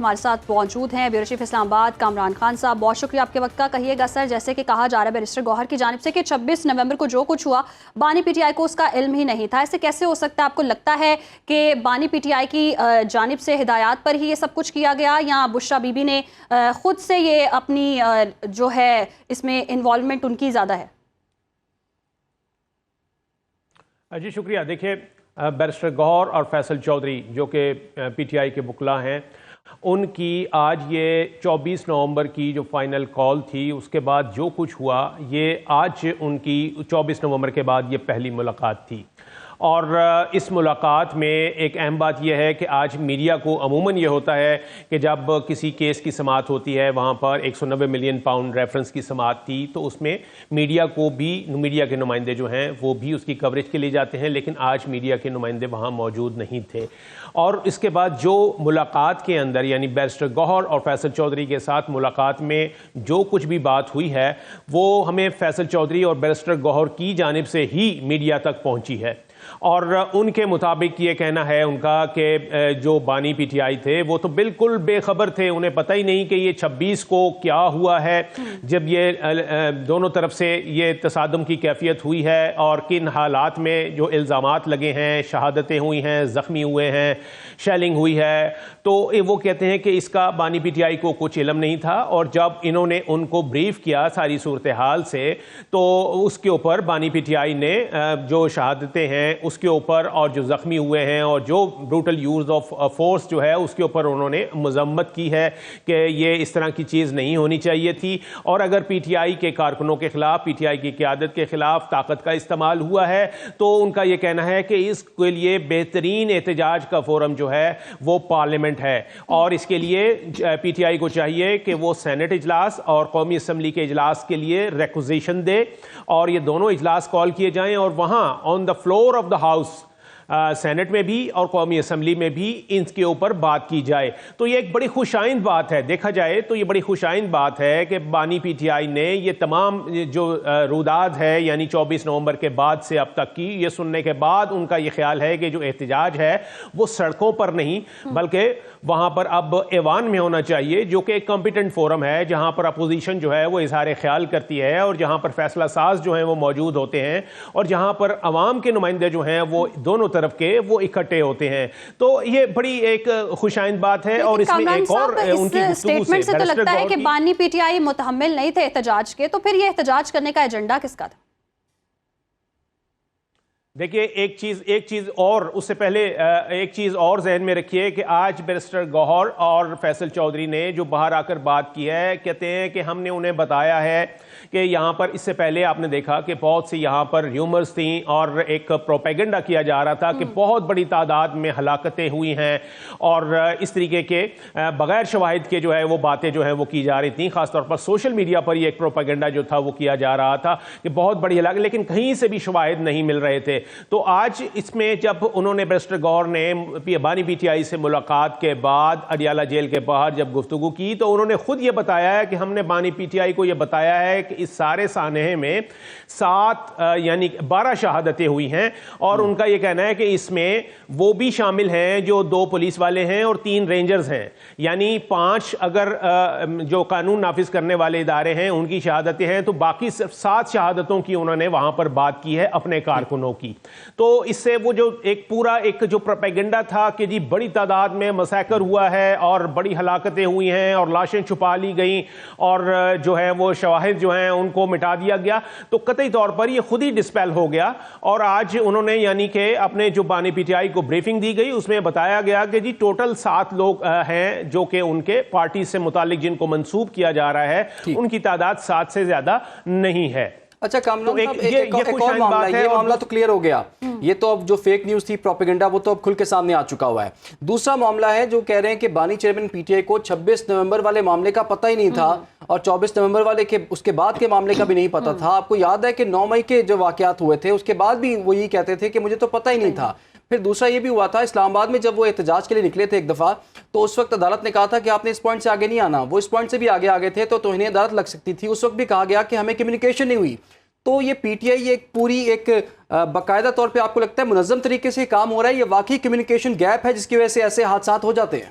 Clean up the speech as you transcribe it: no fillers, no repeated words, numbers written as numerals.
ہمارے ساتھ موجود ہیں بیورو چیف اسلام آباد کامران خان صاحب. بہت شکریہ آپ کے وقت کا. کہیے گا سر، جیسے کہ کہا جا رہا ہے بیرسٹر گوہر کی جانب سے کہ 26 نومبر کو جو کچھ ہوا بانی پی ٹی آئی کو اس کا علم ہی نہیں تھا. ایسے کیسے ہو سکتا ہے؟ آپ کو لگتا ہے کہ بانی پی ٹی آئی کی جانب سے ہدایات پر ہی یہ سب کچھ کیا گیا، یا بشرا بی بی نے خود سے یہ اپنی جو ہے اس میں انوالومنٹ ان کی زیادہ ہے؟ جی شکریہ. دیکھیں، بیرسٹر گوہر اور فیصل چودھری جو کہ پی ٹی آئی کے وکلاء ہیں، ان کی آج یہ 24 نومبر کی جو فائنل کال تھی، اس کے بعد جو کچھ ہوا، یہ آج ان کی 24 نومبر کے بعد یہ پہلی ملاقات تھی. اور اس ملاقات میں ایک اہم بات یہ ہے کہ آج میڈیا کو عموماً یہ ہوتا ہے کہ جب کسی کیس کی سماعت ہوتی ہے، وہاں پر 190 ملین پاؤنڈ ریفرنس کی سماعت تھی، تو اس میں میڈیا کو بھی، میڈیا کے نمائندے جو ہیں وہ بھی اس کی کوریج کے لیے جاتے ہیں، لیکن آج میڈیا کے نمائندے وہاں موجود نہیں تھے. اور اس کے بعد جو ملاقات کے اندر، یعنی بیرسٹر گوہر اور فیصل چودھری کے ساتھ ملاقات میں جو کچھ بھی بات ہوئی ہے، وہ ہمیں فیصل چودھری اور بیرسٹر گوہر کی جانب سے ہی میڈیا تک پہنچی ہے. اور ان کے مطابق یہ کہنا ہے ان کا کہ جو بانی پی ٹی آئی تھے وہ تو بالکل بے خبر تھے، انہیں پتہ ہی نہیں کہ یہ 26 کو کیا ہوا ہے، جب یہ دونوں طرف سے یہ تصادم کی کیفیت ہوئی ہے اور کن حالات میں جو الزامات لگے ہیں، شہادتیں ہوئی ہیں، زخمی ہوئے ہیں، شیلنگ ہوئی ہے. تو وہ کہتے ہیں کہ اس کا بانی پی ٹی آئی کو کچھ علم نہیں تھا، اور جب انہوں نے ان کو بریف کیا ساری صورتحال سے، تو اس کے اوپر بانی پی ٹی آئی نے جو شہادتیں ہیں اس کے اوپر اور جو زخمی ہوئے ہیں اور جو بروٹل یوز آف فورس جو ہے اس کے اوپر انہوں نے مذمت کی ہے کہ یہ اس طرح کی چیز نہیں ہونی چاہیے تھی. اور اگر پی ٹی آئی کے کارکنوں کے خلاف، پی ٹی آئی کی قیادت کے خلاف طاقت کا استعمال ہوا ہے، تو ان کا یہ کہنا ہے کہ اس کے لیے بہترین احتجاج کا فورم جو ہے وہ پارلیمنٹ ہے، اور اس کے لیے پی ٹی آئی کو چاہیے کہ وہ سینٹ اجلاس اور قومی اسمبلی کے اجلاس کے لیے ریکوزیشن دے، اور یہ دونوں اجلاس کال کیے جائیں، اور وہاں on the floor of the house, Senate میں بھی اور قومی اسمبلی میں بھی ان کے اوپر بات کی جائے. تو یہ ایک بڑی خوش آئند بات ہے، دیکھا جائے تو یہ بڑی خوش آئند بات ہے کہ بانی پی ٹی آئی نے یہ تمام جو روداد ہے، یعنی 24 نومبر کے بعد سے اب تک کی، یہ سننے کے بعد ان کا یہ خیال ہے کہ جو احتجاج ہے وہ سڑکوں پر نہیں بلکہ وہاں پر اب ایوان میں ہونا چاہیے، جو کہ ایک کمپیٹنٹ فورم ہے، جہاں پر اپوزیشن جو ہے وہ اظہار خیال کرتی ہے، اور جہاں پر فیصلہ ساز جو ہیں وہ موجود ہوتے ہیں، اور جہاں پر عوام کے نمائندے جو ہیں وہ دونوں طرف کے وہ اکٹھے ہوتے ہیں. تو یہ بڑی ایک خوش آئند بات ہے. اور اس میں ایک اور ان کی سٹیٹمنٹ سے تو لگتا ہے کہ بانی پی ٹی آئی متحمل نہیں تھے احتجاج کے، تو پھر یہ احتجاج کرنے کا ایجنڈا کس کا تھا؟ دیکھیے، ایک چیز اور اس سے پہلے ایک چیز اور ذہن میں رکھیے کہ آج بیرسٹر گوہر اور فیصل چودھری نے جو باہر آ کر بات کی ہے، کہتے ہیں کہ ہم نے انہیں بتایا ہے کہ یہاں پر اس سے پہلے آپ نے دیکھا کہ بہت سی یہاں پر ریومرز تھیں اور ایک پروپیگنڈا کیا جا رہا تھا کہ بہت بڑی تعداد میں ہلاکتیں ہوئی ہیں، اور اس طریقے کے بغیر شواہد کے جو ہے وہ باتیں جو ہیں وہ کی جا رہی تھیں. خاص طور پر سوشل میڈیا پر یہ ایک پروپیگنڈا جو تھا وہ کیا جا رہا تھا کہ بہت بڑی ہلاکت، لیکن کہیں سے بھی شواہد نہیں مل رہے تھے. تو آج اس میں جب انہوں نے بیرسٹر گوہر نے بانی پی ٹی آئی سے ملاقات کے بعد اڈیالہ جیل کے باہر جب گفتگو کی، تو انہوں نے خود یہ بتایا ہے کہ ہم نے بانی پی ٹی آئی کو یہ بتایا ہے کہ اس سارے سانحے میں 12 شہادتیں ہوئی ہیں، اور ان کا یہ کہنا ہے کہ اس میں وہ بھی شامل ہیں جو 2 پولیس والے ہیں اور 3 رینجرز ہیں، یعنی 5 اگر جو قانون نافذ کرنے والے ادارے ہیں ان کی شہادتیں ہیں، تو باقی صرف 7 شہادتوں کی انہوں نے وہاں پر بات کی ہے اپنے کارکنوں کی. تو اس سے وہ جو ایک پورا ایک جو پروپیگنڈا تھا کہ جی بڑی تعداد میں مسیکر ہوا ہے اور بڑی ہلاکتیں ہوئی ہیں اور لاشیں چھپا لی گئیں اور جو ہے وہ شواہد جو ہیں ان کو مٹا دیا گیا، تو قطعی طور پر یہ خود ہی ڈسپیل ہو گیا. اور آج انہوں نے یعنی کہ اپنے جو بانی پی ٹی آئی کو بریفنگ دی گئی، اس میں بتایا گیا کہ جی ٹوٹل 7 لوگ ہیں جو کہ ان کے پارٹی سے متعلق جن کو منسوب کیا جا رہا ہے، ان کی تعداد 7 سے زیادہ نہیں ہے. اچھا کامران صاحب، ایک اور معاملہ، یہ معاملہ تو کلیئر ہو گیا، یہ تو اب جو فیک نیوز تھی، پروپیگنڈا، وہ تو اب کھل کے سامنے آ چکا ہوا ہے. دوسرا معاملہ ہے جو کہہ رہے ہیں کہ بانی چیئرمین پی ٹی آئی کو 26 نومبر والے معاملے کا پتہ ہی نہیں تھا، اور 24 نومبر والے کے اس کے بعد کے معاملے کا بھی نہیں پتہ تھا. آپ کو یاد ہے کہ 9 مئی کے جو واقعات ہوئے تھے اس کے بعد بھی وہ یہی کہتے تھے کہ مجھے تو پتہ ہی نہیں تھا. پھر دوسرا یہ بھی ہوا تھا اسلام آباد میں جب وہ احتجاج کے لیے نکلے تھے ایک دفعہ، تو اس وقت عدالت نے کہا تھا کہ آپ نے اس پوائنٹ سے آگے نہیں آنا. وہ اس پوائنٹ سے بھی آگے تھے تو توہین عدالت لگ سکتی تھی. اس وقت بھی کہا گیا کہ ہمیں کمیونیکیشن نہیں ہوئی. تو یہ پی ٹی آئی ایک پوری ایک باقاعدہ طور پہ آپ کو لگتا ہے منظم طریقے سے کام ہو رہا ہے، یہ واقعی کمیونیکیشن گیپ ہے جس کی وجہ سے ایسے حادثات ہو جاتے ہیں؟